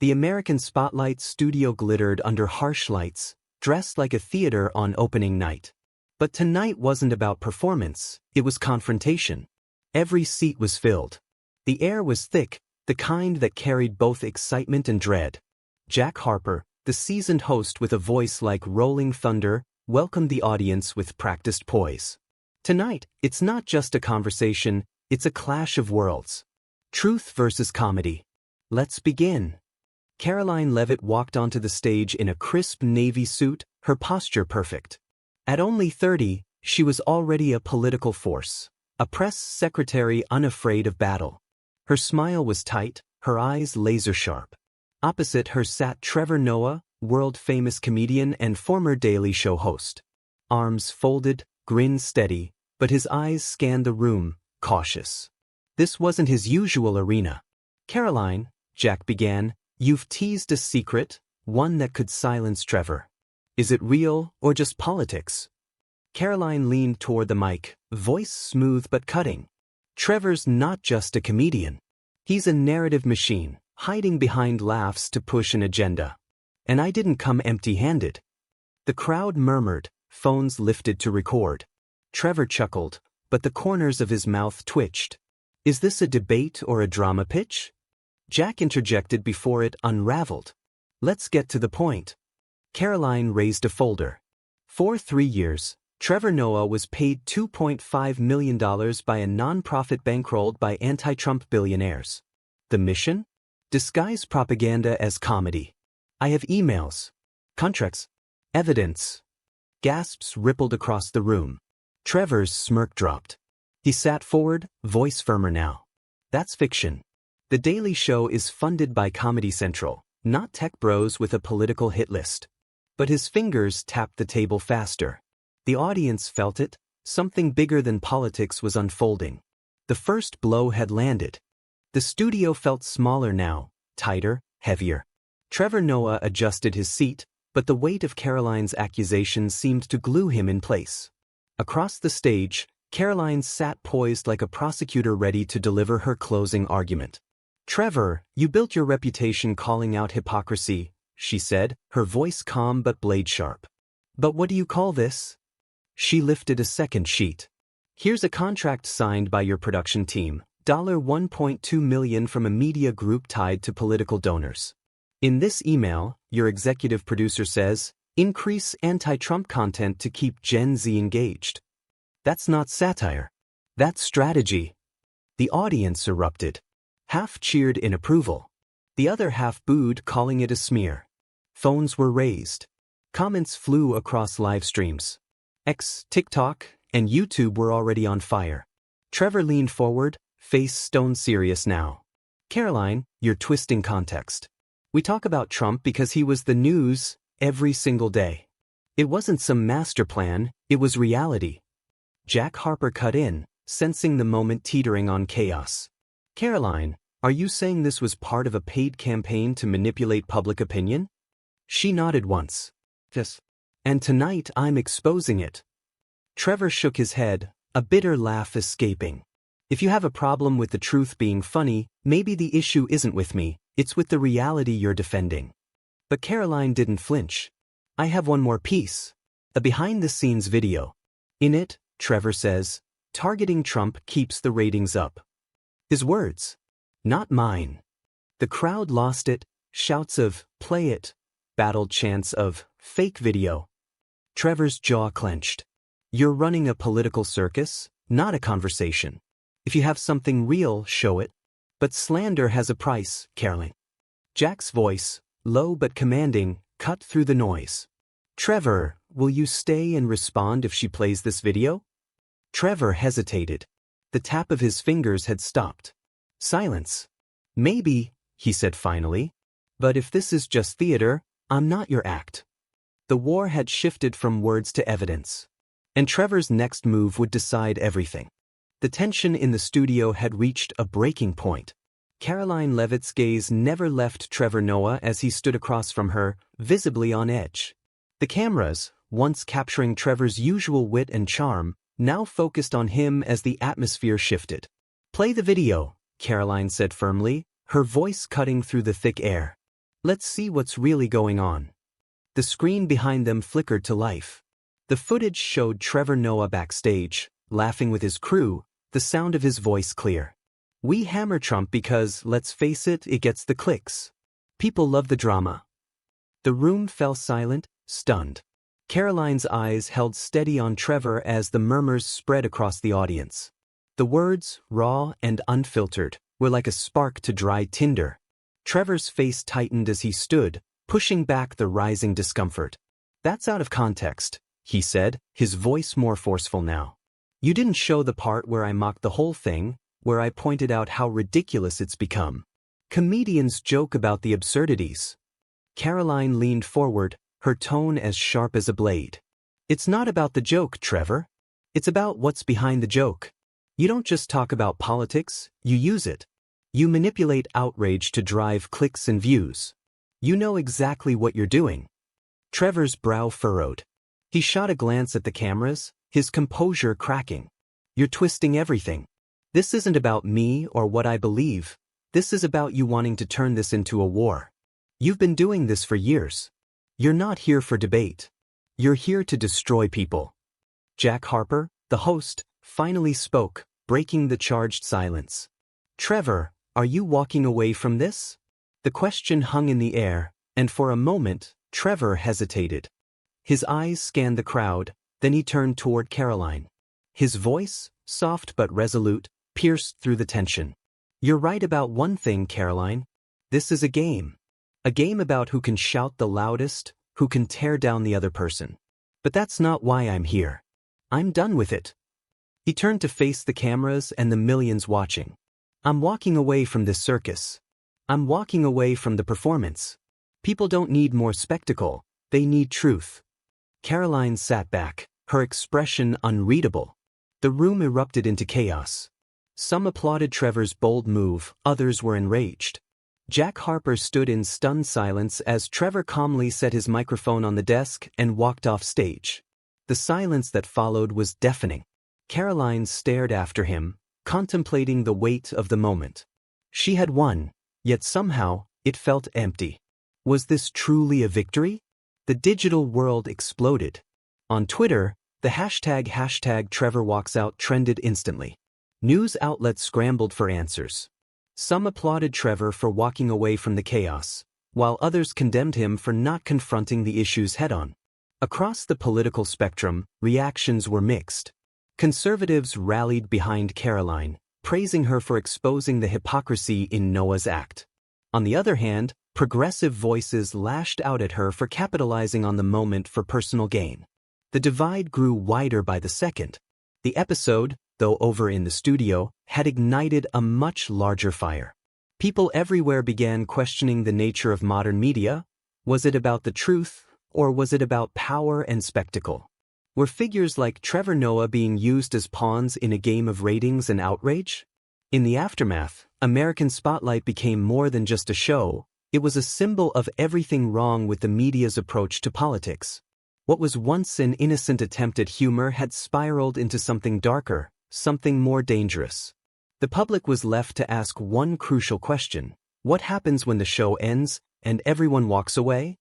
The American Spotlight studio glittered under harsh lights, dressed like a theater on opening night. But tonight wasn't about performance, it was confrontation. Every seat was filled. The air was thick, the kind that carried both excitement and dread. Jack Harper, the seasoned host with a voice like rolling thunder, welcomed the audience with practiced poise. Tonight, it's not just a conversation, it's a clash of worlds. Truth versus comedy. Let's begin. Karoline Leavitt walked onto the stage in a crisp navy suit, her posture perfect. At only 30, she was already a political force, a press secretary unafraid of battle. Her smile was tight, her eyes laser-sharp. Opposite her sat Trevor Noah, world-famous comedian and former Daily Show host. Arms folded, grin steady, but his eyes scanned the room, cautious. This wasn't his usual arena. "Karoline," Jack began, "you've teased a secret, one that could silence Trevor. Is it real or just politics?" Karoline leaned toward the mic, voice smooth but cutting. "Trevor's not just a comedian. He's a narrative machine, hiding behind laughs to push an agenda. And I didn't come empty-handed." The crowd murmured, phones lifted to record. Trevor chuckled, but the corners of his mouth twitched. "Is this a debate or a drama pitch?" Jack interjected before it unraveled. "Let's get to the point." Karoline raised a folder. For 3 years, Trevor Noah was paid $2.5 million by a nonprofit bankrolled by anti-Trump billionaires. The mission? Disguise propaganda as comedy. "I have emails, contracts, evidence." Gasps rippled across the room. Trevor's smirk dropped. He sat forward, voice firmer now. "That's fiction. The Daily Show is funded by Comedy Central, not tech bros with a political hit list." But his fingers tapped the table faster. The audience felt it. Something bigger than politics was unfolding. The first blow had landed. The studio felt smaller now, tighter, heavier. Trevor Noah adjusted his seat, but the weight of Karoline's accusations seemed to glue him in place. Across the stage, Karoline sat poised like a prosecutor ready to deliver her closing argument. "Trevor, you built your reputation calling out hypocrisy," she said, her voice calm but blade-sharp. "But what do you call this?" She lifted a second sheet. "Here's a contract signed by your production team, $1.2 million from a media group tied to political donors. In this email, your executive producer says, increase anti-Trump content to keep Gen Z engaged." That's not satire. That's strategy. The audience erupted. Half cheered in approval. The other half booed, calling it a smear. Phones were raised. Comments flew across live streams. X, TikTok, and YouTube were already on fire. Trevor leaned forward, face stone serious now. "Karoline, you're twisting context. We talk about Trump because he was the news every single day. It wasn't some master plan, it was reality." Jack Harper cut in, sensing the moment teetering on chaos. "Karoline, are you saying this was part of a paid campaign to manipulate public opinion?" She nodded once. "Yes. And tonight I'm exposing it." Trevor shook his head, a bitter laugh escaping. "If you have a problem with the truth being funny, maybe the issue isn't with me, it's with the reality you're defending." But Karoline didn't flinch. "I have one more piece. A behind-the-scenes video. In it, Trevor says, targeting Trump keeps the ratings up." His words. Not mine. The crowd lost it, shouts of, "Play it," battled chants of, "Fake video." Trevor's jaw clenched. "You're running a political circus, not a conversation. If you have something real, show it. But slander has a price, Karoline." Jack's voice, low but commanding, cut through the noise. "Trevor, will you stay and respond if she plays this video?" Trevor hesitated. The tap of his fingers had stopped. Silence. "Maybe," he said finally. "But if this is just theater, I'm not your act." The war had shifted from words to evidence. And Trevor's next move would decide everything. The tension in the studio had reached a breaking point. Karoline Leavitt's gaze never left Trevor Noah as he stood across from her, visibly on edge. The cameras, once capturing Trevor's usual wit and charm, now focused on him as the atmosphere shifted. "Play the video," Karoline said firmly, her voice cutting through the thick air. Let's see what's really going on. The screen behind them flickered to life. The footage showed Trevor Noah backstage, laughing with his crew, the sound of his voice clear. We hammer Trump because, let's face it, it gets the clicks. People love the drama. The room fell silent, stunned. Karoline's eyes held steady on Trevor as the murmurs spread across the audience. The words, raw and unfiltered, were like a spark to dry tinder. Trevor's face tightened as he stood, pushing back the rising discomfort. That's out of context, he said, his voice more forceful now. You didn't show the part where I mocked the whole thing, where I pointed out how ridiculous it's become. Comedians joke about the absurdities. Karoline leaned forward, her tone as sharp as a blade. It's not about the joke, Trevor. It's about what's behind the joke. You don't just talk about politics, you use it. You manipulate outrage to drive clicks and views. You know exactly what you're doing. Trevor's brow furrowed. He shot a glance at the cameras, his composure cracking. You're twisting everything. This isn't about me or what I believe. This is about you wanting to turn this into a war. You've been doing this for years. You're not here for debate. You're here to destroy people. Jack Harper, the host, finally spoke, breaking the charged silence. Trevor, are you walking away from this? The question hung in the air, and for a moment, Trevor hesitated. His eyes scanned the crowd, then he turned toward Karoline. His voice, soft but resolute, pierced through the tension. You're right about one thing, Karoline. This is a game. A game about who can shout the loudest, who can tear down the other person. But that's not why I'm here. I'm done with it. He turned to face the cameras and the millions watching. I'm walking away from this circus. I'm walking away from the performance. People don't need more spectacle, they need truth. Karoline sat back, her expression unreadable. The room erupted into chaos. Some applauded Trevor's bold move, others were enraged. Jack Harper stood in stunned silence as Trevor calmly set his microphone on the desk and walked off stage. The silence that followed was deafening. Karoline stared after him, contemplating the weight of the moment. She had won, yet somehow, it felt empty. Was this truly a victory? The digital world exploded. On Twitter, the hashtag #TrevorWalksOut trended instantly. News outlets scrambled for answers. Some applauded Trevor for walking away from the chaos, while others condemned him for not confronting the issues head-on. Across the political spectrum, reactions were mixed. Conservatives rallied behind Karoline, praising her for exposing the hypocrisy in Noah's act. On the other hand, progressive voices lashed out at her for capitalizing on the moment for personal gain. The divide grew wider by the second. The episode, though over in the studio, had ignited a much larger fire. People everywhere began questioning the nature of modern media. Was it about the truth, or was it about power and spectacle? Were figures like Trevor Noah being used as pawns in a game of ratings and outrage? In the aftermath, American Spotlight became more than just a show. It was a symbol of everything wrong with the media's approach to politics. What was once an innocent attempt at humor had spiraled into something darker, something more dangerous. The public was left to ask one crucial question: what happens when the show ends and everyone walks away?